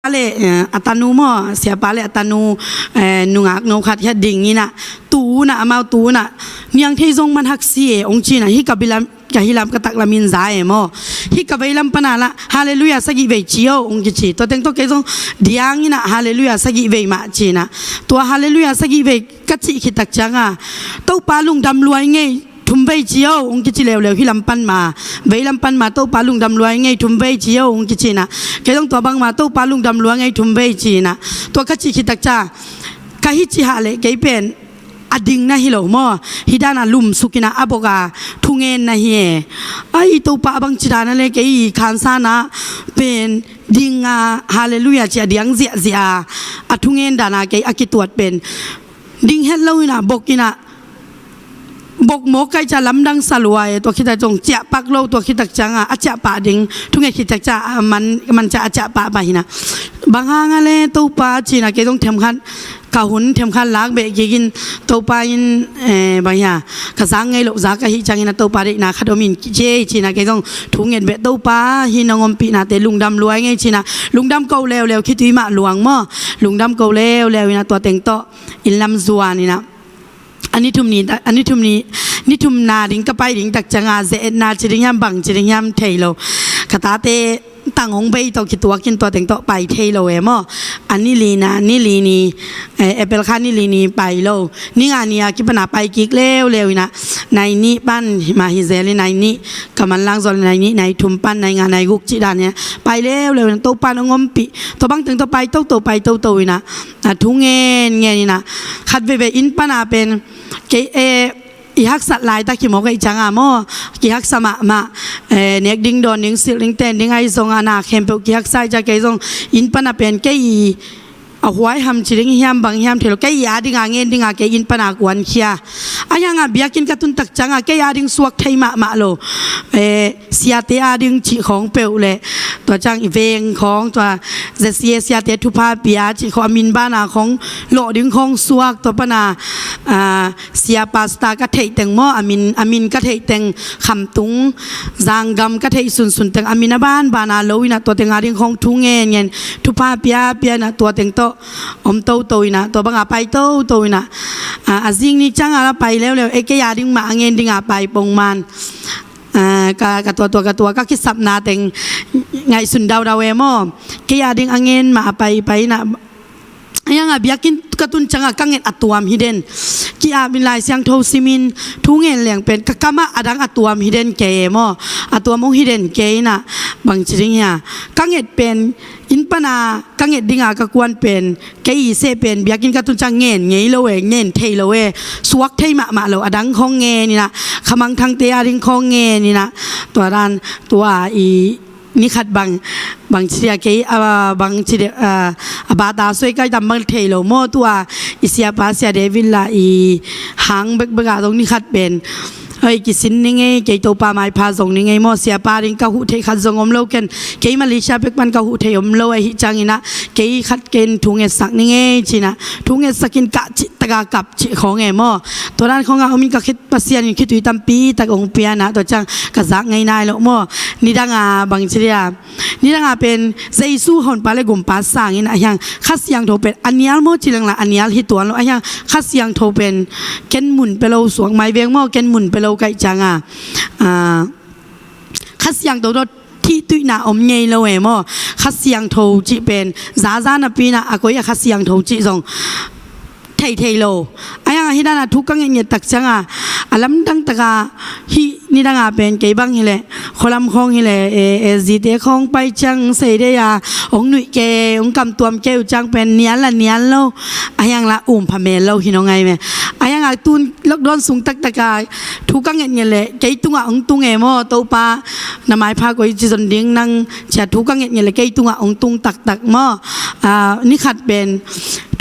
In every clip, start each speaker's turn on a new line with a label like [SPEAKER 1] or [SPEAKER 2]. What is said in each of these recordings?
[SPEAKER 1] le atanu mo siapa le atanu nungak nongkat ya ding ina tu na amau tu na niang thei jong man hak si ong chi na hi kabilam kahilam katak lamin zae mo hi kabailam panala hallelujah sagi ve chiao ong chi to teng to ke jong diang ina hallelujah sagi ve ma chi na to hallelujah sagi ve ka chi khitak changa to palung dam luai nge thum vei chiao ong ki lew lew hi lampan ma vei lampan ma to palung dam luai ngai thum vei chiao ong ki na ke dong to bang ma to palung dam luai ngai thum vei chi na to ka chi khitak cha ka hi chi ha le ke pen ading na hi lo mo hidana lum sukina aboga thungen na hi ai to pa bang chi dana le ke i khan sa na pen dinga hallelujah chi diang zia zia athungen dana ke akituat pen ding hello ina bokinaบกโมกใกล้จะล้ำดังสลวยตัวคิดจงเจ้าปักโลตัวคิดจังอ่ะอาจจะปะดิงทุกอย่างคิดจังมันจะอาจจะปะไปนะบางงานเลยตัวปลาจีน่ะแกต้องเทมขันกะหุ่นเทมขันล้างเบะกินตัวปลาอินบางอย่างกระซังไงลูกซักกะฮิจังนะตัวปลาเด็กนะขดมินเจจีน่ะแกต้องถุงเงินเบะตัวปลาฮินงอมปีน่ะแต่ลุงดำรวยไงจีน่ะลุงดำเก่าแล้วคิดวีมาหลวงมั่วลุงดำเก่าแล้วนะตัวเต็งโตอินลำซัวนี่นะอันนี้ทุมนี่ทุมนาดิ้งก็ไปดิ้งตักจังอาเจนาจิริยามบังจิริยามเทโลคาตาเตตั้งองค์ไปตัวคิดตัวกินตัวแต่งตัวไปเทโลมออันนี้ลีนะนี่ลีนี่เอเปลคานี่ลีนี่ไปโลนี่งานนี้คิดปัญหาไปกิกเร็วนะในนี้ปั้นมาฮิเซลในนี้กำมันล่างโซนในนี้ในทุมปั้นในงานในกุกจิดานเนี่ยไปเร็วตัวปั้นองค์ปีตัวบังถึงตัวไปตัวไปตัวนะทุ่งเงี้ยนี่นะขัดเวอินปัญหาเป็นเกอีฮักสัตลายตะขิมอกไอจังอ่ะโมกีฮักสมะมาเน็กดิ้งโดนดิ้งสิลิงเต้นดิ้งไอซงอานาเข้มเปกีฮักไซจะเกยซงอินปนาเป็นเกยเอาไว้ทำชิลิงเฮียมบางเฮียมเทโลเกยยาดิ้งอ่ะเงินดิ้งอ่ะเกยอินปนากวนเคียอายังอ่ะเบียกินกระตุนตักจังอ่ะเกยยาดิ้งสวกไทยมาโลเสียเตียดิ้งจีของเปลเลยตัวจังอีเวงของตัวเสียเตียทุพาเปียจีของมินบ้านาของโลดิ้งของสวกตัวปนาเสียปาสตากระเทยเต็งหม้ออามินกระเทยเต็งคำตุงจางกำกระเทยสุนเต็งอามินาบ้านบานาโลวินะตัวเต็งอาดิ้งของทุ่งเงินทุพาเปียนะตัวเต็งโตอมโตนะตัวบังอาไปโตนะอาซิงนี่จังอะไรไปแล้วเอกยาดิ้งมาเงินดิ้งอาไปปงมันกับตัวก็คิดสับนาเต็งไงสุนดาวเอมอเกียดิ้งเงินมาไปนะยังอ่ะเบียกินกระตุนจังอ่ะกังเงินอัตัวมฮิเดนกีอาบินลายเสียงโทซิมินทุ่งเงินเหลียงเป็นกะมาอดังอัตัวมฮิเดนเกยมออัตัวมงฮิเดนเกยน่ะบางจริงเนี่ยกังเงินเป็นอินปนากังเงินดิ้งอ่ะกะกวนเป็นเกยเซเป็นเบียกินกระตุนจังเงินเงยโลเวเงินเทโลเวสวกเทมาโลอดังของเงินนี่นะขมังทางเตียดิ้งของเงินนี่นะตัวด้านตัวอีนี่ขัดบางเชียเกยบางเชียบาตาสวยก็จำบางเทโลโมตัวอิเสียปาเสียเดวิลลาอีหางเบกตรงนี้ขัดเป็นเฮ้ยกิสินนี่ไงเกยตัวปลาไม้พาส่งนี่ไงโมเสียปาดิงกะหุเทขัดส่งอมโลกันเกยมาลิชาเบกมันกะหุเทอมโลไอฮิจังนี่นะเกยขัดเกณฑ์ถุงเงสักนี่ไงจีนะถุงเงสักกินกะจิตกากับจิของไงโมตัวนั้นของเรามีกะคิดปัสยานี่คิดตุยตัมปีตะองเปียนะตัวจังกะซักไงนายโลโมนี่ดังบางเชียนี่ดังเป็นใจสู้หอนปลาเลยกลุ่มปลาสางนี่นะยังคัดเสียงโทเป็นอันนี้โมจิลังละอันนี้ที่ตัวเรายังคัดเสียงโทเป็นเกณฑ์หมุนไปเราสวงไม้เวียงโมเกณฑ์หมุนไปเราไก่จังคัดเสียงตัวที่ตุยนาอมเงยเราเอโมคัดเสียงโทจิเป็นซานะปีนะอากุยคัดเสียงโทจิส่งเทโลอายังฮิดานะทุกกังเงียตักจังอาลัมดังตะกาฮินี่ดังเป็นเกบังฮิเลคอลัมของฮิเลจีเตของไปจังเสดยาองหนุ่ยเกองกำตัวมเกวจังเป็นเนียนโลอายังละพะเมลโลฮิน้องไงแม่อายังตุนลกดอนสูงตักตะกาทุกกังเงียเลเกตุงตุงเอโมโตปาน้ำไม้พากวยจิสันดิ้งนั่งจะทุกกังเงียเลเกตุงตุงตักโมนี่ขัดเป็น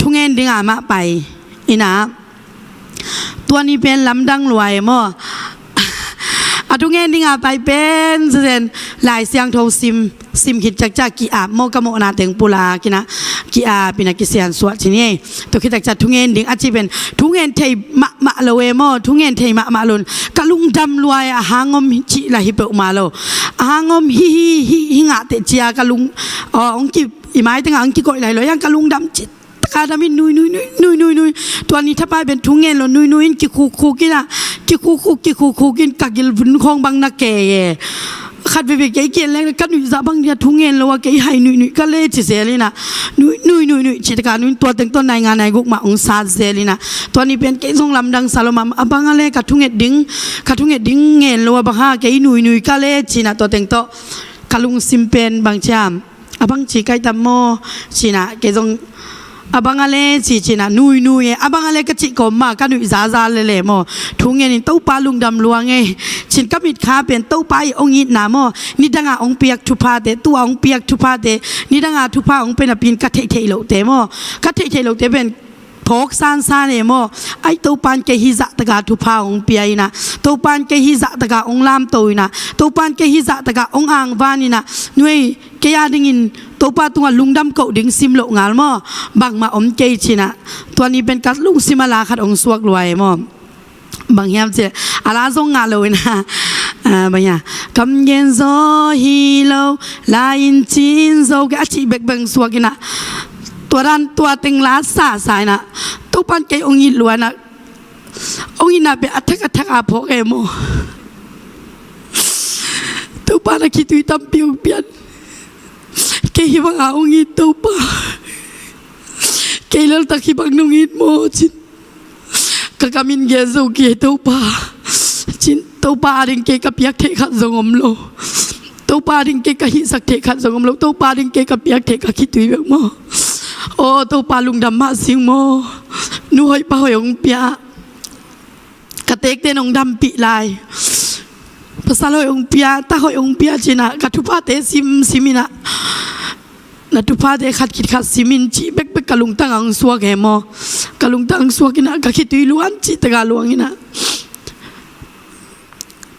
[SPEAKER 1] ทุงเงินดิ้งมาไปอีนะตัวนี้เป็นลำดังรวยมั่วทุกเงินดิ้งไปเป็นเซนหลายเสียงโทซิมคิดจากกีอาโมกโมนาเต็งปุลากินะกีอาเป็นนักเสียนสวดที่นี่ตัวคิดจากทุกเงินดิ้งอาจจะเป็นทุกเงินเทมาโลเอโมทุกเงินเทมาลุนกะลุงดำรวยหางอมจิละฮิเปอมาโลหางอมฮิงะเตจียกะลุงองกิ อีไม้ตั้งอังกิโกยไหลลอยยังกะลุงดำจิตตะกาดำมินนุยตัวนี้ถ้าไปเป็นทุ่งเงินแล้วนุยกิคูกินอ่ะกิคูกินกักกิลบุญคองบังนักเกยขัดไปเกยเกยแล้วกันนุยจะบังเนี่ยทุ่งเงินแล้วว่าเกยให้นุยก็เลยจิเสลีนะนุยจิตการนุยตัวแต่งต้นในงานในกุกมาองศาเสลีนะตัวนี้เป็นเกยทรงลำดังสารมามบังอะไรกัดทุ่งเงินดิ้งเงินแล้วว่าบังฮาเกยนุยก็เลยจินะตัวแต่งต้นกะลุงซิมเป็นบางจามabang cikai tamo cina kezong abang ale cina nui abang ale kecik koma kan nui zaza lele mo thungen in tau pa lung dam luang e cin kamit kha pen tau pa i ong it na mo ni danga ong piak thupa te tu ong piak thupa te ni danga thupa ong pen apin ka thei lo te mo ka thei lo te penพกซานเอโมไอตัวปานเกฮิจะตะกาทุพาองเปียนะตัวปานเกฮิจะตะกาองลามตัวนะตัวปานเกฮิจะตะกาองอ่างวานี่นะหน่วยเกียดิงินตัวปาตัวลุงดำเกาดิ่งซิมโลงาลมอบางมาอมเกยชินะตัวนี้เป็นกัดลุงซิมาลาขัดองสวกรวยมอบางยามเจอาลาซงงาเลยนะบางอย่างคำเย็นโซฮีโลลาอินจินโซกะจิเบกเบงสวกินะตัวรันตัวเต็งลาสาสายนะตัวปันเกยองยินล้วนนะองยินน่ะเป็นอัฐกอาพกเอโมตัวปันคิดตุยตั้มเปียวเปียนเกยบังอาองยินตัวปาเกยแล้วตะคิบังนงยินโมจินกะกามินเกซูเกยตัวปาจินตัวปาดิงเกยกับยักเทขัดสงมโลตัวปาดิงเกยกับหิสักเทขัดสงมโลตัวปาดิงเกยกับยักเทกับคิดตุยแบบโมโอ้ตัวปลาลุงดำมาสิงโมนุ้ยปลาหอยองเปียกระเตกเต้นองดำปีลายภาษาหอยองเปียตาหอยองเปียจีน่ะกัทุพาเตซิมินะนัทุพาเตขัดคิดขัดซิมินจีเบกกะลุงตั้งอังสวกเหมอกะลุงตั้งสวกินะกะคิดตุยล้วนจีตะกาลวงกินะ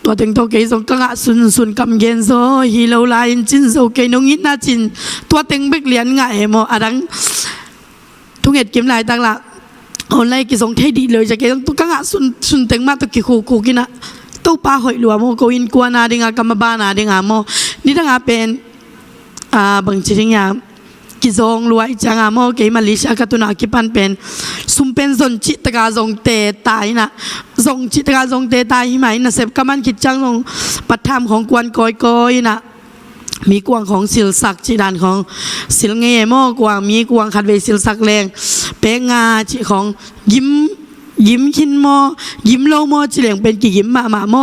[SPEAKER 1] ตัวเต็งตัวเกยส่งกะสุนกำเย็นโซฮีโลลายจินโซเกยนงยินน่าจินตัวเต็งเบกเลียนง่ายเหมออะดังทุกเหตุกิมลายต่างละออนไลน์กิส่งเทดีเลยจะเกยต้องกะสุนเต็งมาตุกิคูกินะตัวปลาหอยหลวงโมโกอินกัวนาดิงากรรมบานาดิงาโมนี่ต่างเป็นบางจริงอย่างกิจงรวยจังอาโมเกยมาลิชากตุนากิปันเป็นสุมเป็นสนจิตกาจงเตตายนะจงจิตกาจงเตตายไหมนะเสพกำมันกิจจังจงปัตธรรมของกวนกอยนะมีกวางของศิลศักดิ์จีดานของศิลเงยโมกวางมีกวางขัดเวศิลศักดิ์แรงเปงาจีของยิ้มขินโมยิ้มโลโมจีเหลียงเป็นกี่ยิ้มมาโม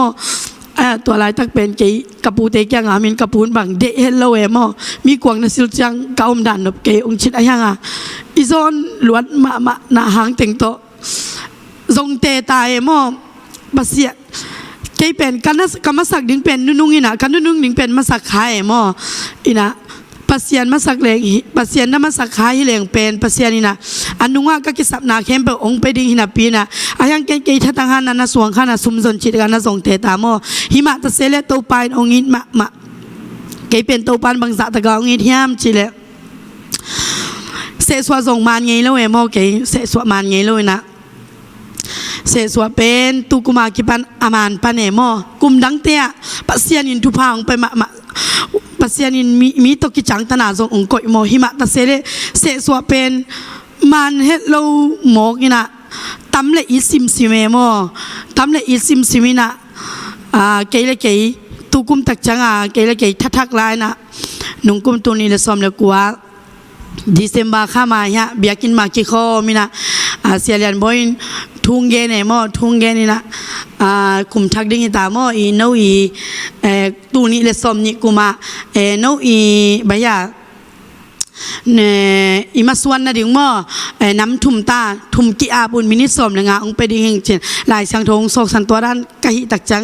[SPEAKER 1] ตัวลายตักเป็นกี่กระปูเตกยังอามินกระปูนบังเดเฮลโลเอโมมีกวางนศิลจังเกาอมดันนบเกองชิดอะไรยังอีโซนล้วนมาหน้าหางเต็งโตทรงเตตายโมบาเสียเกยเป็นกันนักรรมศักดิ์ดิ้งเป็นนุ่งอีนะกันนุ่งดิ้งเป็นมาสักขายโมอีนะปัสยานมาสักเลงปัสยานน้ำมาสักขายเลงเป็นปัสยานี่นะอันนุ่งก็กิสับนาเข้มเปองไปดิ้งหินาปีนะอายังเกยทัดตั้งหันนันสวงขันสุมจนจิตกันนัทรงเตตามโมหิมะตะเสเลโตปายองอินมาเกยเป็นโตปานบางสัตตะกองอินยามจิเลเสสวะส่งมันไงแล้วเอโมเกยเสสวะมันไงแล้วนะเสสวะเป็นตุกุมากิปันอามานปันเอโมกุมดังเตียปัสยานินทุพางไปมาปัสยานินมีตกิจังตนาทรงองกอยโมหิมะตะเสเลเสสวะเป็นมันเฮโลโมกินะตำเลอิซิมซิเมโมตำเลอิซิมซิมินะเกยเลเกยตุกุมตักจังเกยเลเกยทักลายนะนุ่งกุมตัวนี้เลยซ้อมเลยกัวดิเซมบาข้ามาฮะเบียกินมาคิโคมินะเสียเลียนบอยทุ่งเกนโมทุ่งเกนี่นะคุมทักดิ้งตาโมอีโนอีตูนี้เลยซ้อมนี่กุมาโนอีบายาอิมาสวนนะดิ้งโมน้ำทุ่มตาทุ่มกีอาบุญมินิซ้อมเลยงาองไปดิ้งเฮงเจนหลายช่างทงโศกสันตัวด้านกะหิตักจัง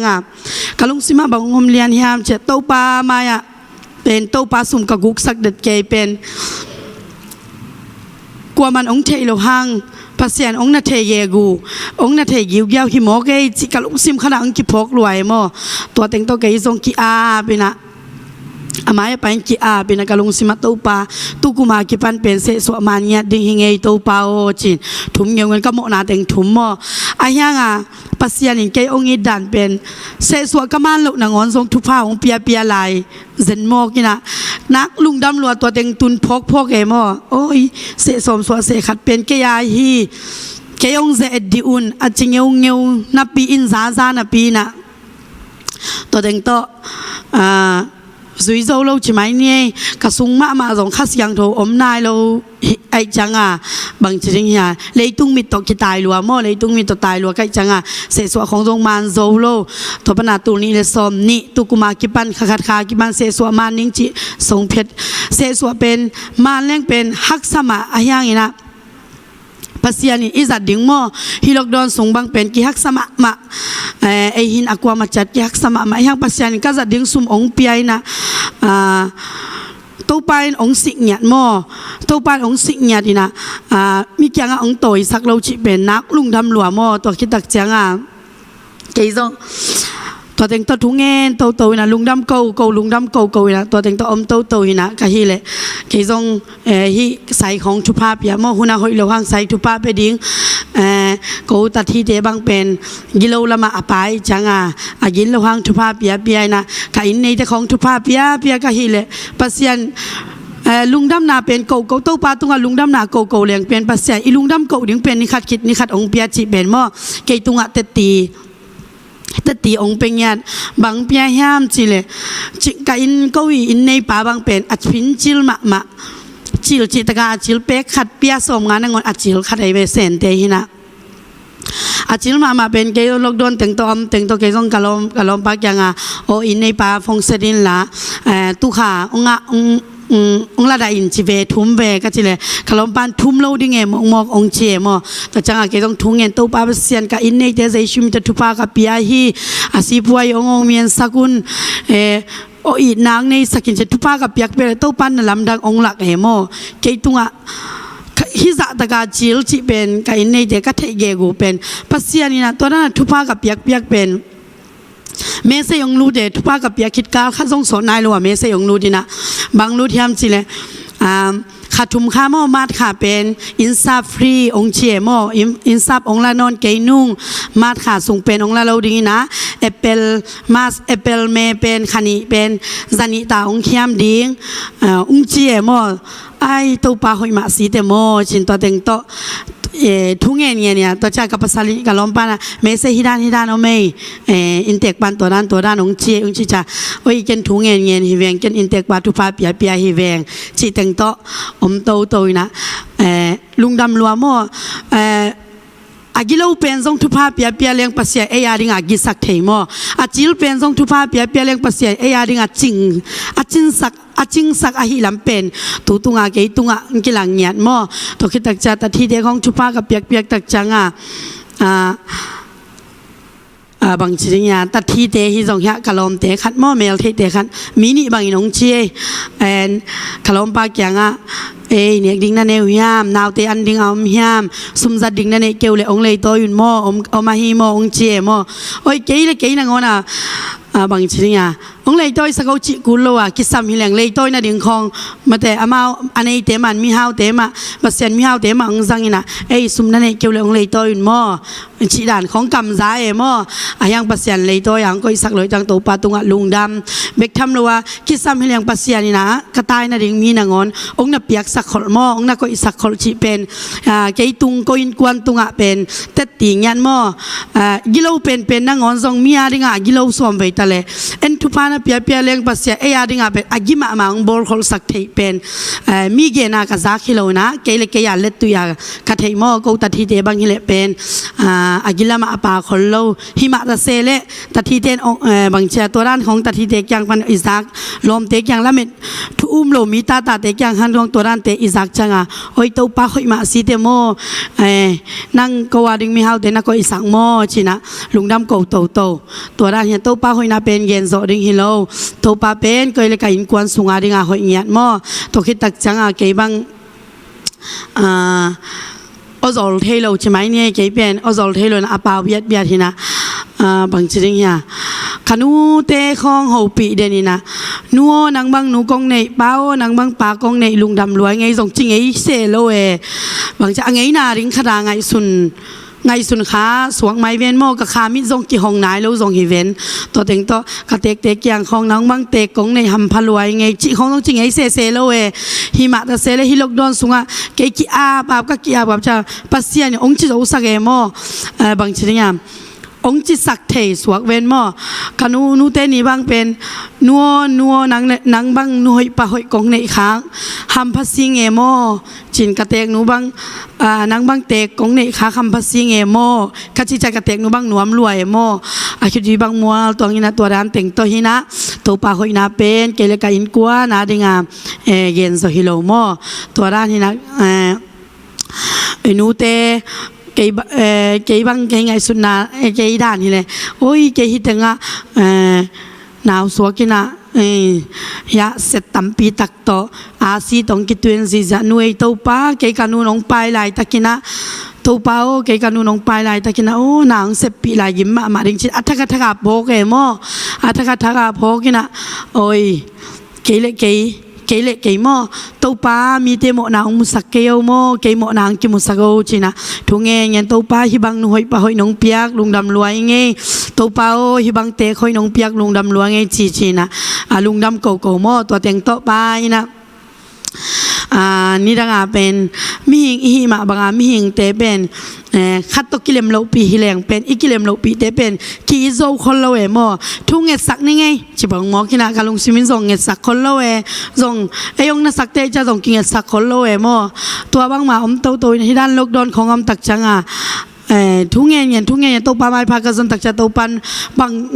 [SPEAKER 1] กะลุงซิมาบังงมเลียนยามเจโตปามายะเป็นโตปาสุ่มกะกุกสักเด็ดเกยเป็นกลัวมันองเทโลหังภาษาองนาเทเยกูองนาเทยิวเย้าหิมอกเอจิกะลุงซิมขนาดองกิพกรวยโมตัวเต็งตัวเกยทรงกีอาไปนะ amaya pain ki a pinakalung simato pa tukuma ki pan pen se so mania ding hingei to pa o chin thum ngeu ngan ka mo na teng thum mo ayanga pasian in ke ongi dan pen se so kaman lo na ngon song thu pha ong pia pia lai zen mo kina nak lung dam lo to teng tun phok phok e mo oi se som so se khat pen ke ya hi ke ong ze di un a chingeu ngeu na pi in za na pi na to teng to rồi lâu chỉ mấy nhé cả súng mà giống khát giang thổ ốm nai lâu ai chẳng bằng chỉ riêng nhà lấy tung mít tộc cái tài lúa mò lấy tung mít tộc tài lúa cái chẳng sẽ xóa không giống man dâu lâu thọ bên nào tụ ní là xóm ní tụ cũng mà cái ban khát khát cái ban sẽ xóa man nín chỉ sống phết sẽ xóa bên man lên bên hắc sa mà ai yang vậy na pasian ni izat ding mo hilok don sung bang pen ki hak sama ma ai hin akwa ma chat ki hak sama ma yang pasian ka zat ding sum ong piai na to pain ong sik nyat mo to pain ong sik nyat ina mi kyang ong toi sak lo chi pen nak lung dam lua mo to ki tak chang ke zoตัวเต็งตัวทุ่งเงินตัวนะลุงดำเก่าลุงดำเก่านะตัวเต็งตัวอมตัวนะก็ฮีเลยก็ยงฮีใส่ของชุภาพยามอหุนาหอยเหลวหางใส่ชุภาพไปดิ้งกูตัดที่เดบังเป็นกิโลละมาอภัยจังกินเหลวหางชุภาพเปียนะก็อินในแต่ของชุภาพเปียก็ฮีเลยปัสยันลุงดำนาเป็นเก่าเต้าปลาตุงลุงดำนาเก่าเลี้ยงเป็นปัสยันอีลุงดำเก่าดิ้งเป็นนิคัดคิดนิคัดองเปียจีเป็นหม้อเกยตุงเตตีแต่ตีองเป็นยันบางเปียห้ามจิเลยจิกอินก็วีอินในป่าบางเป็นอัจพินจิลมาจิลจิตกาจิลเป็กขัดเปียสมงานงอนอัจจิลขัดไอเวเซนเตหินะอัจจิลมาเป็นเกยลกโดนแต่งตัวเกยส่งกะลอมปักยังโออินในป่าฟงเสดินละตุขาองละได้อินจิเวทุ่มเวก็จิเลยขลุ่มปานทุ่มโลดิ้งเงมององเจมอแต่จังอาเกต้องทุ่งเงินตัวปาเสียนกับอินเนเตเซชิมจะทุพากับปียฮีอาศิพวยองเมียนสกุลโออีนางในสกินจะทุพากับปียกเปรตัวปานลำดังองหลักเหมอเกตุงฮิซาตะกาจิลจิเป็นกับอินเนเตก็เทเกกูเป็นปัสเซียนี่นะตัวนั้นทุพากับปียกเป็นเมสยงรู้เดทุพากับปียคิดกาข้าทรงสอนนายรู้ว่าเมสยงรู้ดีนะบางรู้ที่ทำจิเลยขาดทุมข้าหม้อมาดขาเป็นอินซาฟรีองเชียหม้ออินซาบองละนอนเกยนุ่งมาดขาส่งเป็นองละเราดีนะแอปเปิลมาสแอปเปิลเมเป็นขันีเป็นซานิตาองเขียมดิ้งองเชียหม้อไอตัวปลาหอยมาสีเตหม้อจินตัวเต็งโตทุ่งเงี้ยเนี่ยตัวจากกับภาษาลิกับล้อมปานะเมสฮิดานเอาไม่อินเตกปันตัวด้านองเชียจ้าโอ้ยเกินทุ่งเงี้ยฮิเวงเกินอินเตกปันทุพาเปียฮิเวงจีเต็งโตอมโตนะลุงดำลัวหม้ออากิโลเป็นทรงทุพาเปียเลี้ยงปัสเซียยาดิงอากิสักเทมออาจิลเป็นทรงทุพาเปียเลี้ยงปัสเซียยาดิงอาจิงสักอาหิลำเป็นตุงอาเกยตุงอากิลังเงียดมอตัวคิดตักจัดที่เดียของทุพากับเปียกตักจังบางสิ่งอย่างตัดที่เตะที่ส่งเหี้ยกะลอมเตะขัดหม้อเมลเตะขัดมินิบางน้องเชี่ยกะลอมปากอย่างเนี่ยดิ้งนั่นเองยามนาวเตอันดิ้งเอายามซุ่มจัดดิ้งนั่นเองเกลเลยองเลยตัวยุ่นหม้อเอามาฮีหม้อองเชี่ยหม้อโอ้ยเกยนะงอนะบางสิ่งอย่างองเลยตัวสักเอาจิกุลโลกิสามหิแหลงเลยตัวน่ะดิ้งคองมาแต่อามาอันนี้เตะมันมีฮาวเตะมาบัดเซียนมีฮาวเตะมาองซังนี่นะซุ่มนั่นเองเกลเลยองเลยตัวยุ่นหม้อชีด่านของกำซ้ายหม้อยังปัสเซียนเลยตัวยังก็สักเลยจังตัวปาตุงลุงดำเบกทำเลยว่ากิสามหิแหลงปัสเซียนนี่นะกระต่ายน่ะดิ้งมีนะงอนองน่ะเปียกสักขอหม้อองน่ะก็สักขอชีเป็นเกยตุงก็อินกวนตุงเป็นแต่ตีงยันหม้อกิโลเป็นนะงอนทรงมีอะไรกิโลสวมไปตะเลยเอ็นทุพานะเปียเลี้ยงปัสเซียอะไรเป็นกิมาองบอลขอสักเทเป็นมีเกณฑ์กระซักกิโลนะเกยเล็ดตัวยากระเทหม้อก็ตัดที่เดบังฮิเลเป็นกิลามาปาคนโลหิมะตะเซเลตัดที่เดนบางเชียตัวด้านของตัดที่เดกยังพันอิซักลมเตกยังละเม็ดทุมโลมีตาเตกยังหันดวงตัวด้านเตอิซักจังโอ้ยตัวปาหอยมาสีเตโมนั่งกวาดิงมีเฮาเตนักก็อิซักโมชินะลุงดำโกโตตัวด้านเฮียตัวปาหอยน่าเป็นเย็นโซดิงฮิโลตัวปาเป็นก็เลยกอินกวนสุงาดิงหอยเงียดโมตัวคิดตักจังเกยบังออลเทโลใช่ไหมเนี่ยเกยเป็นออลเทโลนะอาปาเบียดทีนะบางสิ่งเฮียขนูเตของหูปีเดนี่นะ นัวนางบังหนูกงในเป้านางบังปากงในลุงดำรวยไงส่งจริงไอ้เซโลเอบางจะไงนาริงขดาไงสุนค้าสวงไม้เวนโมกับคามิทรงกี่ห้องนายแล้วทรงฮีเวนตัวเต็งตัวกระเตกอย่างของนางบังเตกกงในหำพลวยไงจีของต้องจริงไอ้เซโลเอหิมะตะเซเลฮิลกดอนสุงะเกกิอาปาบก็กิอาปาบจะปัสเซียนองค์จิโอสักเอโมบางทีเนี่ยองค์จิสักเทสวกเวนมอคานูเตนี่บางเป็นนัวนางบางนวยปะหอยกงในค้างคำพัสซิงเอโมจินกระเตกนูบางนางบางเตกกงในค้าคำพัสซิงเอโมคัจิจักระเตกนูบางหนวมรวยเอโมอาคิดีบางมัวตัวนี้นะตัวดานเต็งตัวหินะตัวปะหอยนาเป็นเกลกาอินกัวนาดิงามเย็นโซฮิโลโมตัวด้านหินะนูเตเกย์บางเกย์ไงสุดนาเกย์ด้านนี่เลยโอ้ยเกย์ฮิตงะหนาวสวกินะยาเสตตัมปีตักโตอาซีตองกิตเวนซีจะนวยตัวป้าเกย์กานูน้องไปลายตะกินะตัวป้าโอเกย์กานูน้องไปลายตะกินะโอ้นางเสพปีลายยิ้มมาริงชิดอัฐกะทกาโบเกมออัฐกะทกาโบกินะโอ้ยเกย์เล็กเกย์มอตัวป้ามีเตโมนางมุสักเกยโมเกย์โมนางกิมุสักโอจินะทุงเงี้ยตัวป้าฮิบังหอยปะหอยน้องเปียกลุงดำรวยเงี้ยตัวป้าโอฮิบังเตะหอยน้องเปียกลุงดำรวยเงี้ยจีนะลุงดำโกโมตัวเต็งโตป้านะนี่ดังเป็นมิหิงอิมาบางมิหิงเตเป็นขัดตกิเลมโลปีฮิเลงเป็นอิกิเลมโลปีเตเป็นกีโซคนละเวมอทุ่งเงสักนี่ไงจิบังมอกินะกาลุงซิมินส่งเงสักคนละเวส่งไอยงนัสักเตจะส่งกิเงสักคนละเวมอตัวบางมาโตที่ด้านโลกดอนของตักจังทุงเงี้ยตัวปาไม้พากระสันตักจะตัวปัน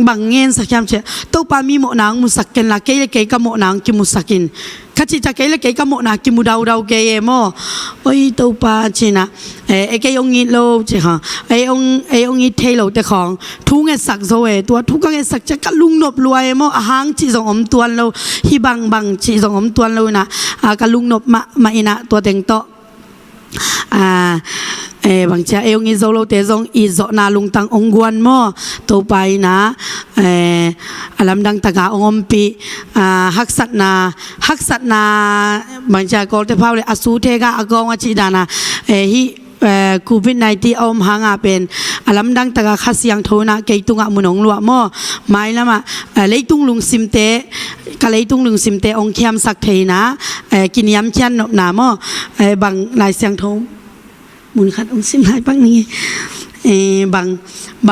[SPEAKER 1] บางเงี้ยสักยามเชตัวปามีโมนางมุสักกินละเกยกับโมนางกิมุสักกินข้าจิจะเกยกับโมนางกิมุดาวเกยโมโอ้ยตัวปาจีนะเกยองงี้โลจีฮะองงี้เทโลแต่ของทุงเงี้ยสักโซเอตัวทุกเงี้ยสักจะกะลุงนบรวยโมหางจีส่งอมตัวเราฮิบังจีส่งอมตัวเรานะกะลุงนบมาอินะตัวเต็งโตบางเช้าองค์อิโซโลเตซงอิโซนาลุงตังองกวนโมตัวไปนะอลัมดังตะกาองปีฮักสัตนาบางเช้ากอลเตพาวเลยอสูเทกาอากองอจิดานะฮิโควิด-19อมหางเป็นอลัมดังตะกาขัดเสียงโทนะเกยตุงะมุนองลัวโมไม่ละมาเลยตุงลุงซิมเตกะเลยตุงลุงซิมเตองเขียมสักเทนะกินยำเชียนนามอบางลายเสียงโทมุนขัดองซิมลายปังนี้บ